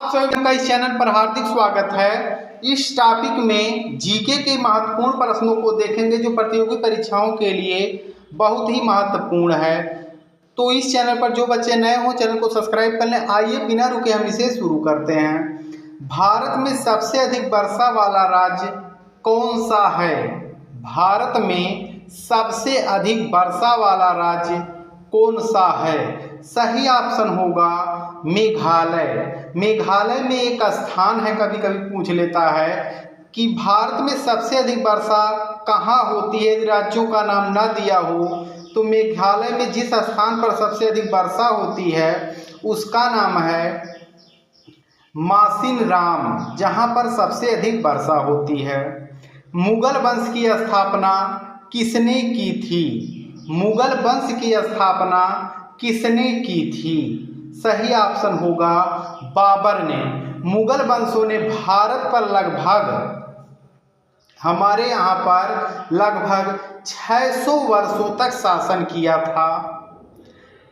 सभी का इस चैनल पर हार्दिक स्वागत है। इस टॉपिक में जीके के महत्वपूर्ण प्रश्नों को देखेंगे जो प्रतियोगी परीक्षाओं के लिए बहुत ही महत्वपूर्ण है। तो इस चैनल पर जो बच्चे नए हो चैनल को सब्सक्राइब कर लें। आइए बिना रुके हम इसे शुरू करते हैं। भारत में सबसे अधिक वर्षा वाला राज्य कौन सा है? भारत में सबसे अधिक वर्षा वाला राज्य कौन सा है? सही ऑप्शन होगा मेघालय। मेघालय में एक स्थान है, कभी कभी पूछ लेता है कि भारत में सबसे अधिक वर्षा कहाँ होती है, राज्यों का नाम न दिया हो तो मेघालय में जिस स्थान पर सबसे अधिक वर्षा होती है उसका नाम है मासिनराम, जहाँ पर सबसे अधिक वर्षा होती है। मुगल वंश की स्थापना किसने की थी? मुगल वंश की स्थापना किसने की थी? सही ऑप्शन होगा बाबर ने। मुगल वंशों ने भारत पर हमारे यहाँ पर लगभग 600 वर्षों तक शासन किया था।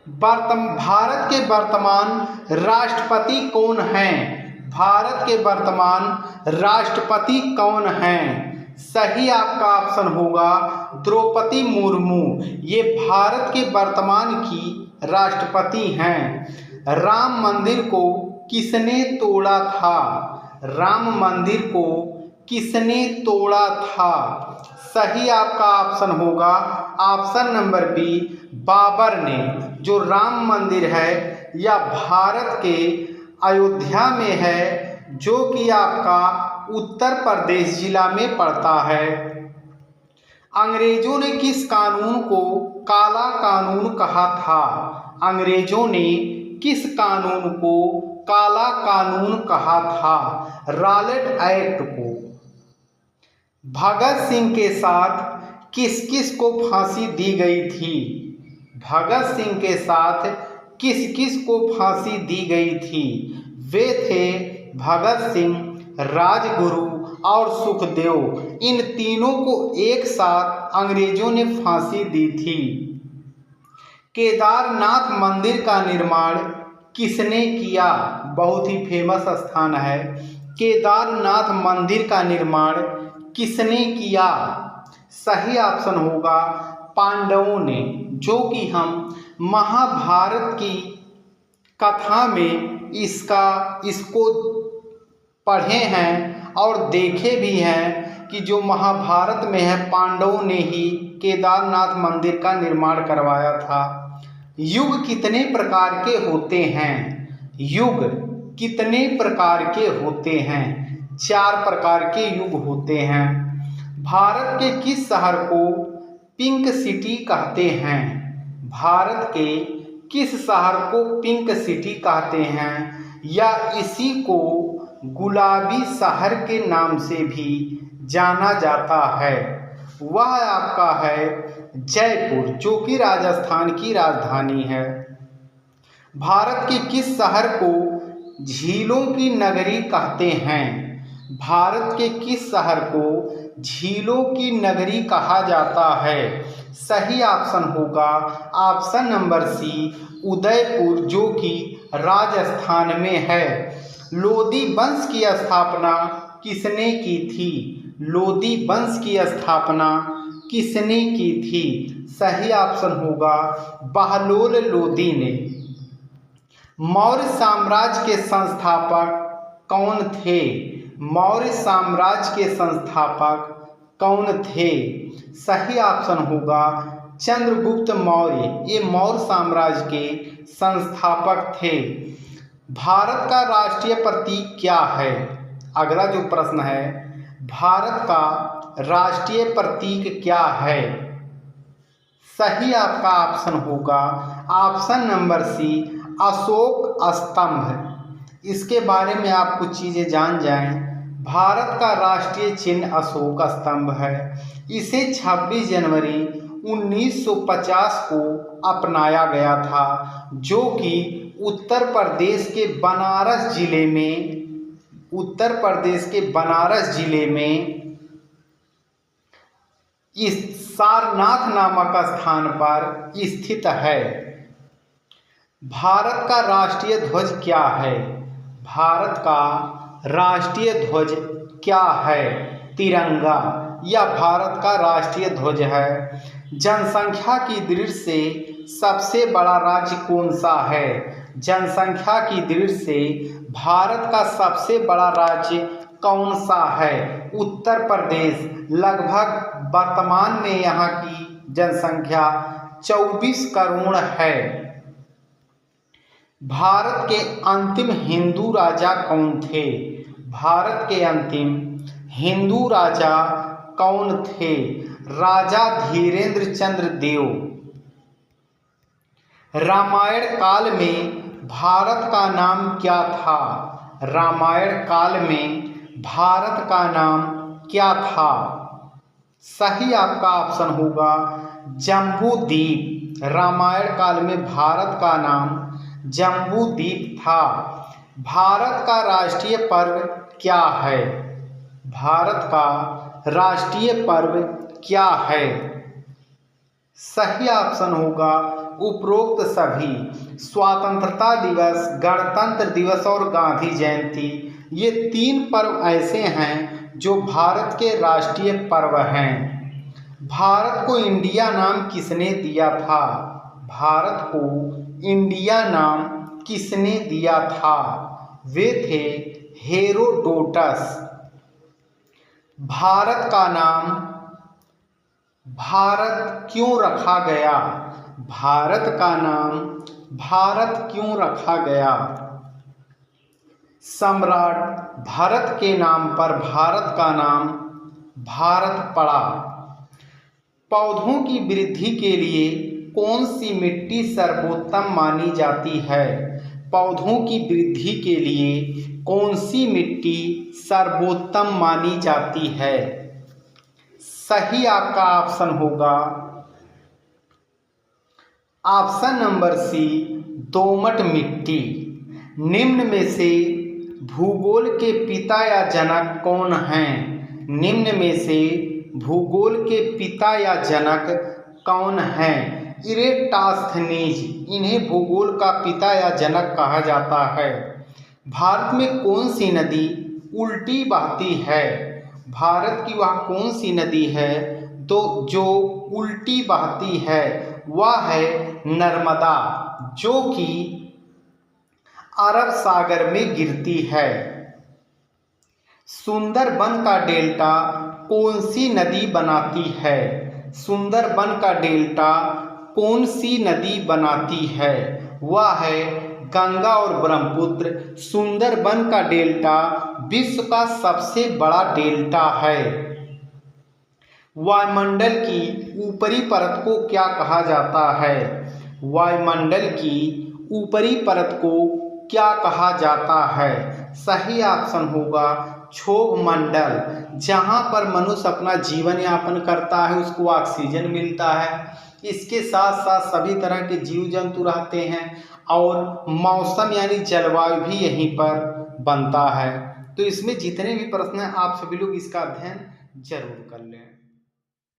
भारत के वर्तमान राष्ट्रपति कौन हैं? भारत के वर्तमान राष्ट्रपति कौन हैं? सही आपका ऑप्शन होगा द्रौपदी मुर्मू। ये भारत के वर्तमान की राष्ट्रपति हैं। राम मंदिर को किसने तोड़ा था? राम मंदिर को किसने तोड़ा था? सही आपका ऑप्शन होगा ऑप्शन नंबर बी बाबर ने। जो राम मंदिर है यह भारत के अयोध्या में है, जो कि आपका उत्तर प्रदेश जिला में पड़ता है। अंग्रेजों ने किस कानून को काला कानून कहा था? अंग्रेजों ने किस कानून को काला कानून कहा था? रॉलेट एक्ट को। भगत सिंह के साथ किस किस को फांसी दी गई थी? भगत सिंह के साथ किस किस को फांसी दी गई थी? वे थे भगत सिंह, राजगुरु और सुखदेव। इन तीनों को एक साथ अंग्रेजों ने फांसी दी थी। केदारनाथ मंदिर का निर्माण किसने किया? बहुत ही फेमस स्थान है। केदारनाथ मंदिर का निर्माण किसने किया? सही ऑप्शन होगा पांडवों ने, जो कि हम महाभारत की कथा में इसको पढ़े हैं और देखे भी हैं कि जो महाभारत में है पांडवों ने ही केदारनाथ मंदिर का निर्माण करवाया था। युग कितने प्रकार के होते हैं? युग कितने प्रकार के होते हैं? 4 प्रकार के युग होते हैं। भारत के किस शहर को पिंक सिटी कहते हैं? भारत के किस शहर को पिंक सिटी कहते हैं या इसी को गुलाबी शहर के नाम से भी जाना जाता है? वह आपका है जयपुर, जो कि राजस्थान की राजधानी है। भारत के किस शहर को झीलों की नगरी कहते हैं? भारत के किस शहर को झीलों की नगरी कहा जाता है? सही ऑप्शन होगा ऑप्शन नंबर सी उदयपुर, जो कि राजस्थान में है। लोदी वंश की स्थापना किसने की थी? लोदी वंश की स्थापना किसने की थी? सही ऑप्शन होगा बहलोल लोदी ने। मौर्य साम्राज्य के संस्थापक कौन थे? मौर्य साम्राज्य के संस्थापक कौन थे? सही ऑप्शन होगा चंद्रगुप्त मौर्य। ये मौर्य साम्राज्य के संस्थापक थे। भारत का राष्ट्रीय प्रतीक क्या है? अगला जो प्रश्न है, भारत का राष्ट्रीय प्रतीक क्या है? सही आपका ऑप्शन होगा ऑप्शन नंबर सी अशोक स्तंभ। इसके बारे में आप कुछ चीज़ें जान जाएं। भारत का राष्ट्रीय चिन्ह अशोक स्तंभ है। इसे 26 जनवरी 1950 को अपनाया गया था, जो कि उत्तर प्रदेश के बनारस जिले में इस सारनाथ नामक स्थान पर स्थित है। भारत का राष्ट्रीय ध्वज क्या है? भारत का राष्ट्रीय ध्वज क्या है? तिरंगा। यह भारत का राष्ट्रीय ध्वज है। जनसंख्या की दृष्टि से सबसे बड़ा राज्य कौन सा है? जनसंख्या की दृष्टि से भारत का सबसे बड़ा राज्य कौन सा है? उत्तर प्रदेश। लगभग वर्तमान में यहाँ की जनसंख्या 24 करोड़ है। भारत के अंतिम हिंदू राजा कौन थे? भारत के अंतिम हिंदू राजा कौन थे? राजा धीरेन्द्र चंद्र देव। रामायण काल में भारत का नाम क्या था? रामायण काल में भारत का नाम क्या था? सही आपका ऑप्शन होगा जम्बूद्वीप। रामायण काल में भारत का नाम जम्बूद्वीप था। भारत का राष्ट्रीय पर्व क्या है? भारत का राष्ट्रीय पर्व क्या है? सही ऑप्शन होगा उपरोक्त सभी। स्वतंत्रता दिवस, गणतंत्र दिवस और गांधी जयंती, ये 3 पर्व ऐसे हैं जो भारत के राष्ट्रीय पर्व हैं। भारत को इंडिया नाम किसने दिया था? भारत को इंडिया नाम किसने दिया था? वे थे हेरोडोटस। भारत का नाम भारत क्यों रखा गया? भारत का नाम भारत क्यों रखा गया? सम्राट भरत के नाम पर भारत का नाम भारत पड़ा। पौधों की वृद्धि के लिए कौन सी मिट्टी सर्वोत्तम मानी जाती है? पौधों की वृद्धि के लिए कौन सी मिट्टी सर्वोत्तम मानी जाती है? सही आपका ऑप्शन होगा ऑप्शन नंबर सी, दोमट मिट्टी। निम्न में से भूगोल के पिता या जनक कौन हैं? निम्न में से भूगोल के पिता या जनक कौन हैं? इरेटास्थनीज, इन्हें भूगोल का पिता या जनक कहा जाता है। भारत में कौन सी नदी उल्टी बहती है? भारत की वह कौन सी नदी है जो उल्टी बहती है? वह है नर्मदा, जो कि अरब सागर में गिरती है। सुंदरबन का डेल्टा कौन सी नदी बनाती है? सुंदरबन का डेल्टा कौन सी नदी बनाती है? वह है गंगा और ब्रह्मपुत्र। सुंदरबन का डेल्टा विश्व का सबसे बड़ा डेल्टा है। वायुमंडल की ऊपरी परत को क्या कहा जाता है? वायुमंडल की ऊपरी परत को क्या कहा जाता है? सही ऑप्शन होगा क्षोभ मंडल। जहाँ पर मनुष्य अपना जीवन यापन करता है, उसको ऑक्सीजन मिलता है। इसके साथ साथ सभी तरह के जीव जंतु रहते हैं और मौसम यानी जलवायु भी यहीं पर बनता है। तो इसमें जितने भी प्रश्न हैं आप सभी लोग इसका अध्ययन जरूर कर लें।